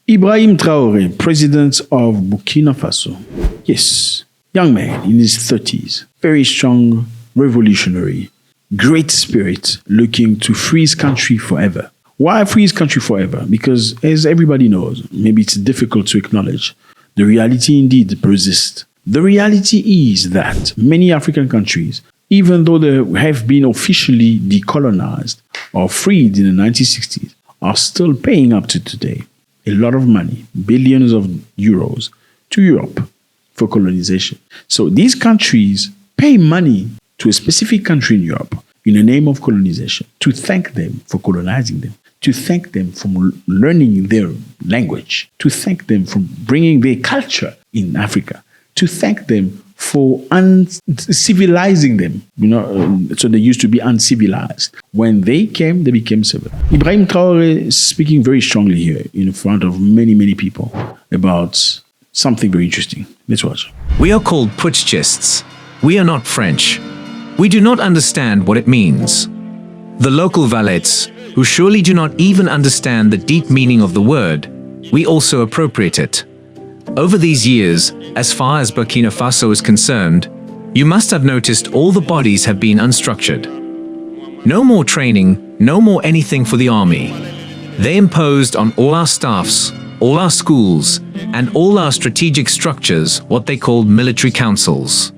Ibrahim Traoré, president of Burkina Faso. Yes, young man in his 30s, very strong, revolutionary, great spirit, looking to free his country forever. Why free his country forever? Because as everybody knows, maybe it's difficult to acknowledge, the reality indeed persists. The reality is that many African countries, even though they have been officially decolonized or freed in the 1960s, are still paying up to today a lot of money, billions of euros, to Europe for colonization. So these countries pay money to a specific country in Europe in the name of colonization to thank them for colonizing them, to thank them for learning their language, to thank them for bringing their culture in Africa, to thank them for uncivilizing them. So they used to be uncivilized. When they came, they became civil. Ibrahim Traoré is speaking very strongly here in front of many, many people about something very interesting. Let's watch. We are called putschists. We are not French. We do not understand what it means. The local valets, who surely do not even understand the deep meaning of the word, we also appropriate it. Over these years, as far as Burkina Faso is concerned, you must have noticed all the bodies have been unstructured. No more training, no more anything for the army. They imposed on all our staffs, all our schools, and all our strategic structures what they called military councils.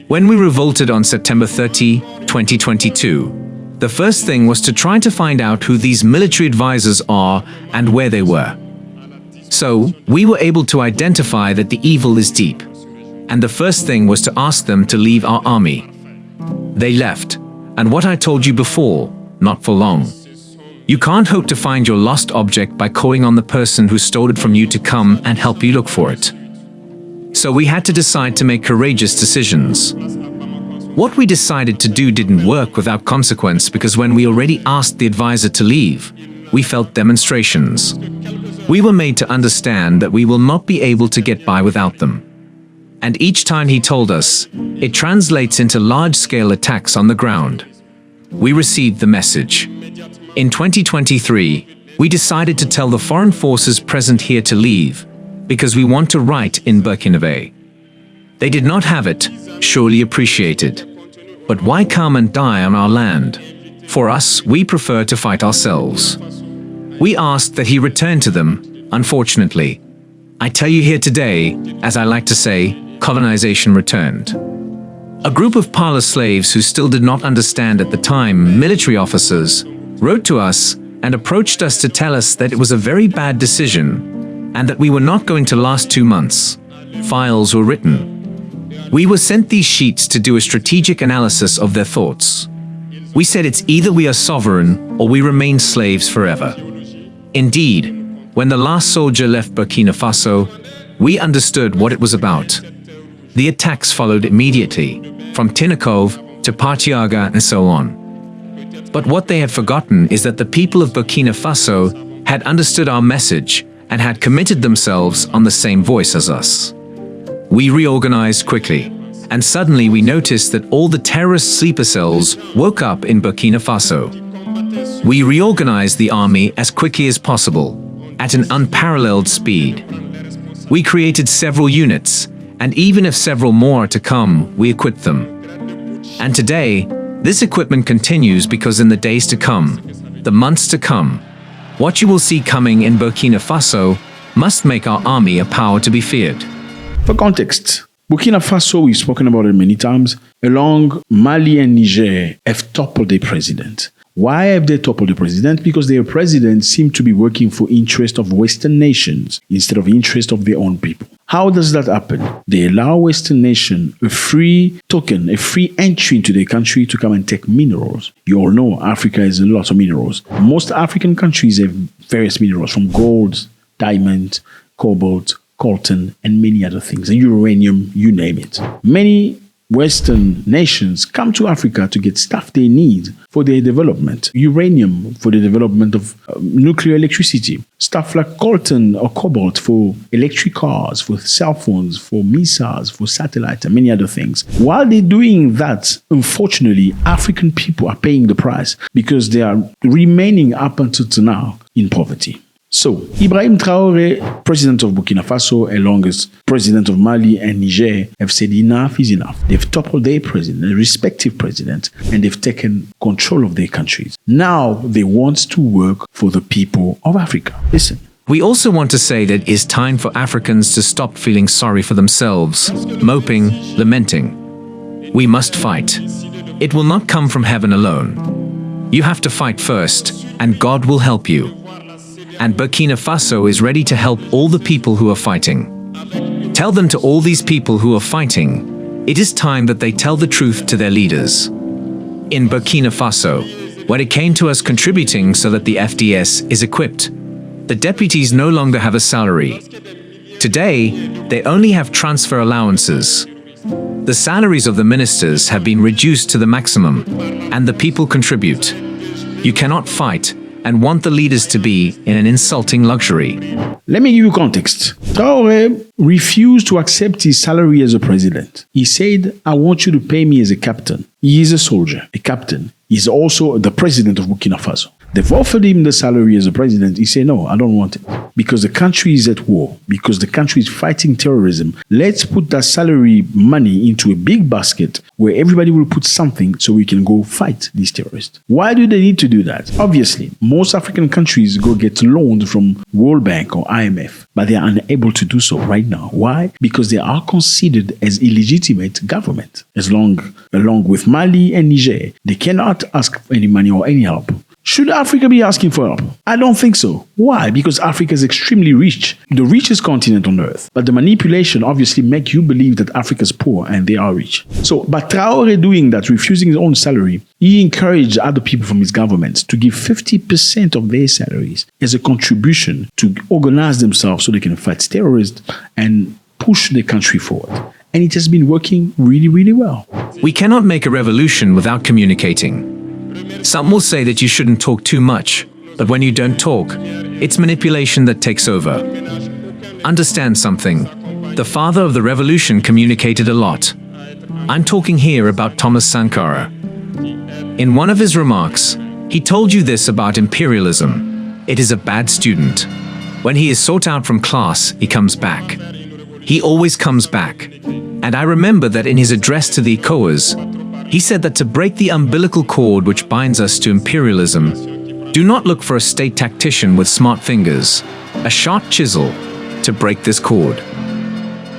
When we revolted on September 30, 2022, the first thing was to try to find out who these military advisors are and where they were. So, we were able to identify that the evil is deep, and the first thing was to ask them to leave our army. They left, and what I told you before, not for long. You can't hope to find your lost object by calling on the person who stole it from you to come and help you look for it. So we had to decide to make courageous decisions. What we decided to do didn't work without consequence, because when we already asked the advisor to leave, we felt demonstrations. We were made to understand that we will not be able to get by without them. And each time he told us, it translates into large-scale attacks on the ground. We received the message. In 2023, we decided to tell the foreign forces present here to leave, because we want to write in Burkina Faso. They did not have it, surely appreciated. But why come and die on our land? For us, we prefer to fight ourselves. We asked that he return to them. Unfortunately, I tell you here today, as I like to say, colonization returned. A group of parlor slaves who still did not understand at the time, military officers, wrote to us and approached us to tell us that it was a very bad decision and that we were not going to last 2 months. Files were written. We were sent these sheets to do a strategic analysis of their thoughts. We said it's either we are sovereign or we remain slaves forever. Indeed, when the last soldier left Burkina Faso, we understood what it was about. The attacks followed immediately, from Tinakov to Partiaga and so on. But what they had forgotten is that the people of Burkina Faso had understood our message and had committed themselves on the same voice as us. We reorganized quickly, and suddenly we noticed that all the terrorist sleeper cells woke up in Burkina Faso. We reorganized the army as quickly as possible, at an unparalleled speed. We created several units, and even if several more are to come, we equipped them. And today, this equipment continues because in the days to come, the months to come, what you will see coming in Burkina Faso must make our army a power to be feared. For context, Burkina Faso, we've spoken about it many times, along Mali and Niger, have toppled their president. Why have they toppled the president? Because their president seemed to be working for interest of Western nations instead of interest of their own people. How does that happen? They allow Western nations a free token, a free entry into their country to come and take minerals. You all know Africa has a lot of minerals. Most African countries have various minerals, from gold, diamond, cobalt, coltan, and many other things, and uranium, you name it. Many Western nations come to Africa to get stuff they need for their development. Uranium for the development of nuclear electricity. Stuff like coltan or cobalt for electric cars, for cell phones, for missiles, for satellites, and many other things. While they're doing that, unfortunately, African people are paying the price because they are remaining up until now in poverty. So, Ibrahim Traoré, president of Burkina Faso, along with president of Mali and Niger, have said enough is enough. They've toppled their president, their respective president, and they've taken control of their countries. Now they want to work for the people of Africa. Listen. We also want to say that it is time for Africans to stop feeling sorry for themselves, moping, lamenting. We must fight. It will not come from heaven alone. You have to fight first, and God will help you. And Burkina Faso is ready to help all the people who are fighting. Tell them to all these people who are fighting, it is time that they tell the truth to their leaders. In Burkina Faso, when it came to us contributing so that the FDS is equipped, the deputies no longer have a salary. Today, they only have transfer allowances. The salaries of the ministers have been reduced to the maximum, and the people contribute. You cannot fight and want the leaders to be in an insulting luxury. Let me give you context. Traoré refused to accept his salary as a president. He said, I want you to pay me as a captain. He is a soldier, a captain. He's also the president of Burkina Faso. They've offered him the salary as a president. He said, no, I don't want it. Because the country is at war. Because the country is fighting terrorism. Let's put that salary money into a big basket where everybody will put something so we can go fight these terrorists. Why do they need to do that? Obviously, most African countries go get loans from World Bank or IMF, but they are unable to do so right now. Why? Because they are considered as illegitimate government. Along with Mali and Niger, they cannot ask for any money or any help. Should Africa be asking for help? I don't think so. Why? Because Africa is extremely rich, the richest continent on earth. But the manipulation obviously makes you believe that Africa is poor and they are rich. So, by Traoré doing that, refusing his own salary, he encouraged other people from his government to give 50% of their salaries as a contribution to organize themselves so they can fight terrorists and push the country forward. And it has been working really, really well. We cannot make a revolution without communicating. Some will say that you shouldn't talk too much, but when you don't talk, it's manipulation that takes over. Understand something. The father of the revolution communicated a lot. I'm talking here about Thomas Sankara. In one of his remarks, he told you this about imperialism. It is a bad student. When he is sought out from class, he comes back. He always comes back. And I remember that in his address to the ECOWAS, he said that to break the umbilical cord which binds us to imperialism, do not look for a state tactician with smart fingers, a sharp chisel, to break this cord.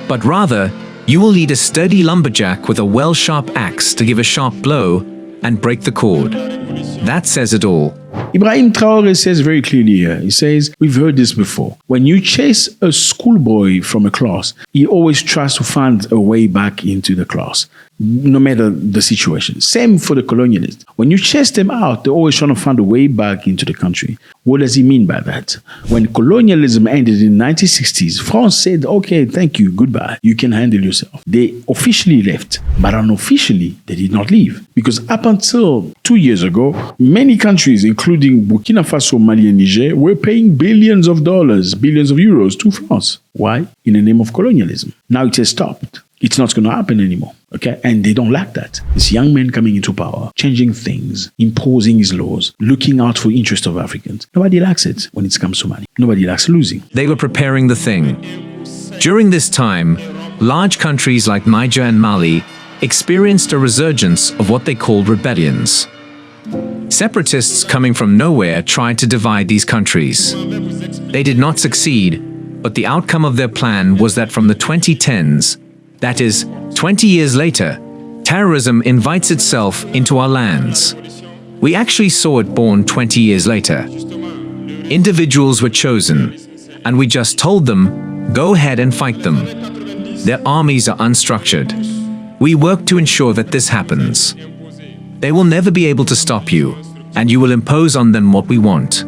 But rather, you will need a sturdy lumberjack with a well-sharp axe to give a sharp blow and break the cord. That says it all. Ibrahim Traoré says very clearly here, he says, we've heard this before. When you chase a schoolboy from a class, he always tries to find a way back into the class, no matter the situation. Same for the colonialists. When you chase them out, they're always trying to find a way back into the country. What does he mean by that? When colonialism ended in the 1960s, France said, okay, thank you, goodbye. You can handle yourself. They officially left, but unofficially, they did not leave. Because up until 2 years ago, many countries, including Burkina Faso, Mali, and Niger, were paying billions of dollars, billions of euros to France. Why? In the name of colonialism. Now it has stopped. It's not going to happen anymore. Okay? And they don't like that. This young man coming into power, changing things, imposing his laws, looking out for the interest of Africans. Nobody likes it when it comes to money. Nobody likes losing. They were preparing the thing. During this time, large countries like Niger and Mali experienced a resurgence of what they called rebellions. Separatists coming from nowhere tried to divide these countries. They did not succeed, but the outcome of their plan was that from the 2010s, that is, 20 years later, terrorism invites itself into our lands. We actually saw it born 20 years later. Individuals were chosen, and we just told them, go ahead and fight them. Their armies are unstructured. We work to ensure that this happens. They will never be able to stop you, and you will impose on them what we want.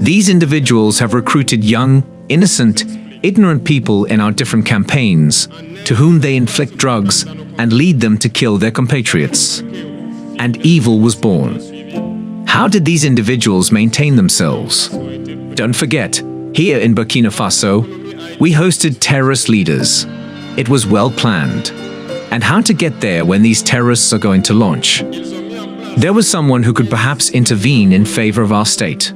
These individuals have recruited young, innocent, ignorant people in our different campaigns, to whom they inflict drugs and lead them to kill their compatriots. And evil was born. How did these individuals maintain themselves? Don't forget, here in Burkina Faso, we hosted terrorist leaders. It was well planned. And how to get there when these terrorists are going to launch. There was someone who could perhaps intervene in favor of our state.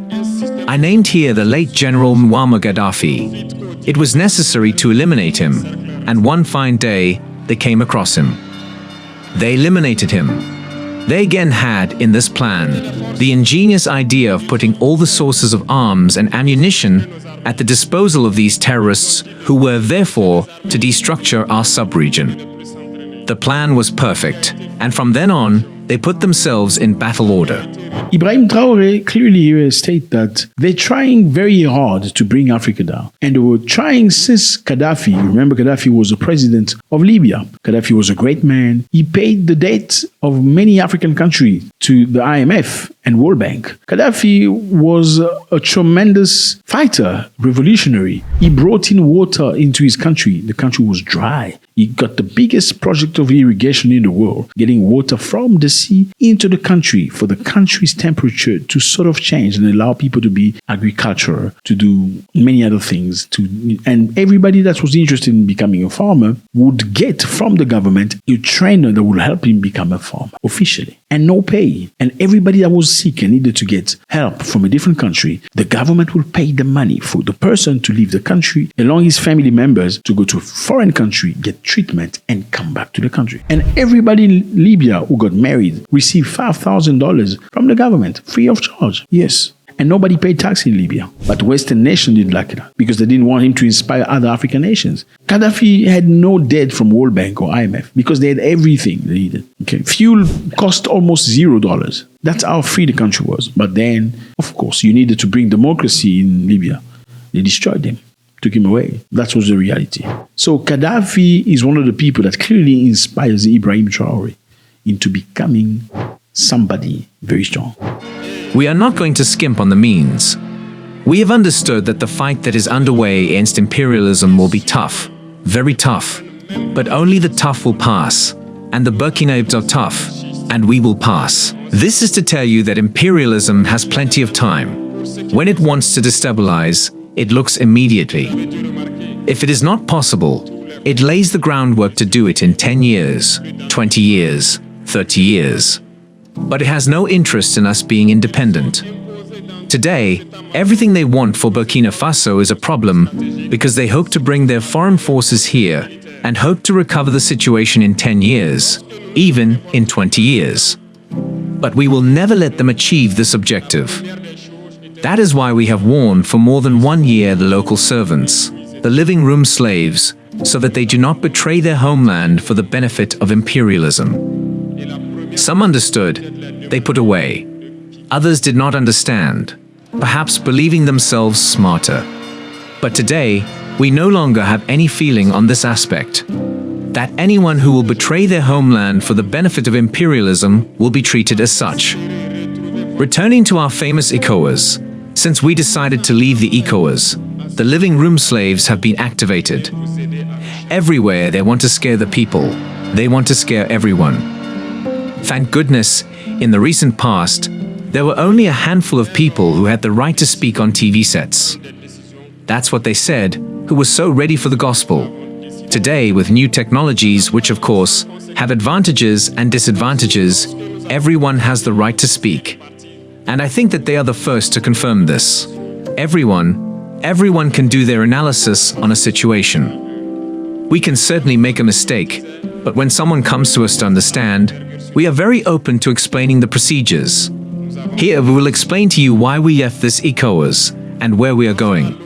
I named here the late General Muammar Gaddafi. It was necessary to eliminate him, and one fine day, they came across him. They eliminated him. They again had, in this plan, the ingenious idea of putting all the sources of arms and ammunition at the disposal of these terrorists who were therefore to destructure our sub-region. The plan was perfect, and from then on, they put themselves in battle order. Ibrahim Traoré clearly here states that they're trying very hard to bring Africa down. And they were trying since Gaddafi. Remember, Gaddafi was the president of Libya. Gaddafi was a great man. He paid the debt of many African countries to the IMF and World Bank. Gaddafi was a tremendous fighter, revolutionary. He brought in water into his country. The country was dry. He got the biggest project of irrigation in the world, getting water from the sea into the country for the country's temperature to sort of change and allow people to be agricultural, to do many other things. And everybody that was interested in becoming a farmer would get from the government a trainer that would help him become a farmer officially and no pay. And everybody that was sick and needed to get help from a different country, the government will pay the money for the person to leave the country, along his family members to go to a foreign country, get treatment, and come back to the country. And everybody in Libya who got married received $5,000 from the government, free of charge. Yes. And nobody paid tax in Libya. But Western nations didn't like it because they didn't want him to inspire other African nations. Gaddafi had no debt from World Bank or IMF because they had everything they needed. Okay. Fuel cost almost $0. That's how free the country was. But then, of course, you needed to bring democracy in Libya. They destroyed him, took him away. That was the reality. So Gaddafi is one of the people that clearly inspires Ibrahim Traoré into becoming somebody very strong. We are not going to skimp on the means. We have understood that the fight that is underway against imperialism will be tough, very tough. But only the tough will pass, and the Burkinabes are tough, and we will pass. This is to tell you that imperialism has plenty of time. When it wants to destabilize, it looks immediately. If it is not possible, it lays the groundwork to do it in 10 years, 20 years, 30 years. But it has no interest in us being independent. Today, everything they want for Burkina Faso is a problem because they hope to bring their foreign forces here and hope to recover the situation in 10 years, even in 20 years. But we will never let them achieve this objective. That is why we have warned for more than 1 year the local servants, the living room slaves, so that they do not betray their homeland for the benefit of imperialism. Some understood, they put away. Others did not understand, perhaps believing themselves smarter. But today, we no longer have any feeling on this aspect, that anyone who will betray their homeland for the benefit of imperialism will be treated as such. Returning to our famous ECOWAS, since we decided to leave the ECOWAS, the living room slaves have been activated. Everywhere they want to scare the people, they want to scare everyone. Thank goodness, in the recent past, there were only a handful of people who had the right to speak on TV sets. That's what they said, who were so ready for the gospel. Today, with new technologies, which of course have advantages and disadvantages, everyone has the right to speak. And I think that they are the first to confirm this. Everyone can do their analysis on a situation. We can certainly make a mistake, but when someone comes to us to understand, we are very open to explaining the procedures. Here we will explain to you why we left this ECOWAS and where we are going.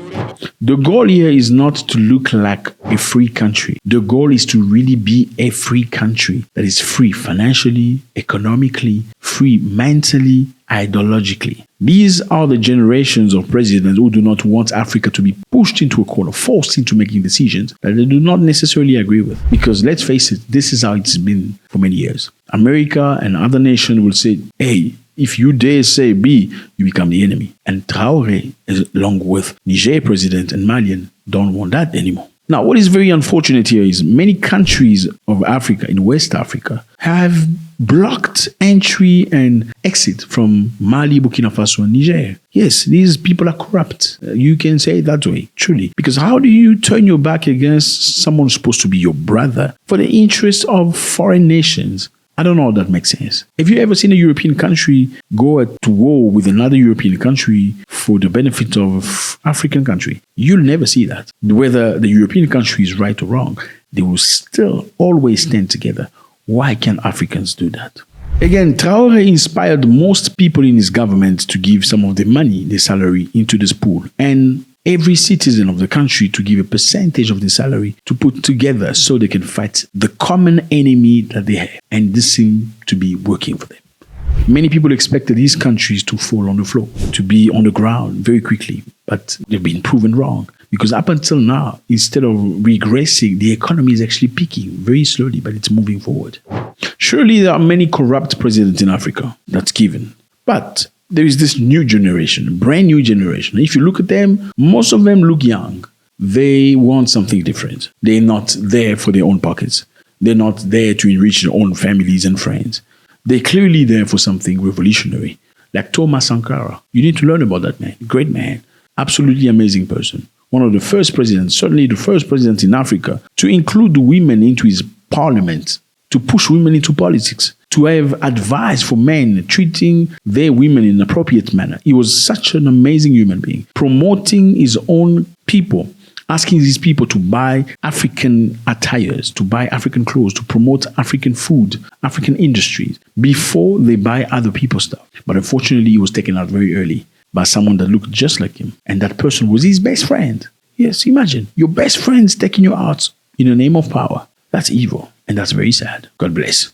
The goal here is not to look like a free country. The goal is to really be a free country that is free financially, economically, free mentally, ideologically. These are the generations of presidents who do not want Africa to be pushed into a corner, forced into making decisions that they do not necessarily agree with. Because let's face it, this is how it's been for many years. America and other nations will say, hey, if you dare say B, you become the enemy. And Traoré, along with Niger president and Malian, don't want that anymore. Now, what is very unfortunate here is many countries of Africa, in West Africa, have blocked entry and exit from Mali, Burkina Faso, and Niger. Yes, these people are corrupt. You can say it that way, truly. Because how do you turn your back against someone supposed to be your brother for the interest of foreign nations? I don't know how that makes sense. Have you ever seen a European country go to war with another European country for the benefit of African country? You'll never see that. Whether the European country is right or wrong, they will still always stand together. Why can't Africans do that? Again, Traoré inspired most people in his government to give some of their money, their salary, into this pool. And every citizen of the country to give a percentage of the salary to put together so they can fight the common enemy that they have. And this seemed to be working for them. Many people expected these countries to fall on the floor, to be on the ground very quickly, but they've been proven wrong. Because up until now, instead of regressing, the economy is actually peaking very slowly, but it's moving forward. Surely there are many corrupt presidents in Africa, that's given. But there is this new generation, brand new generation. If you look at them, most of them look young. They want something different. They're not there for their own pockets. They're not there to enrich their own families and friends. They're clearly there for something revolutionary. Like Thomas Sankara. You need to learn about that man. Great man. Absolutely amazing person. One of the first presidents, certainly the first president in Africa, to include women into his parliament, to push women into politics, to have advice for men, treating their women in an appropriate manner. He was such an amazing human being, promoting his own people, asking these people to buy African attires, to buy African clothes, to promote African food, African industries, before they buy other people's stuff. But unfortunately, he was taken out very early by someone that looked just like him. And that person was his best friend. Yes, imagine your best friend's taking you out in the name of power. That's evil. And that's very sad. God bless.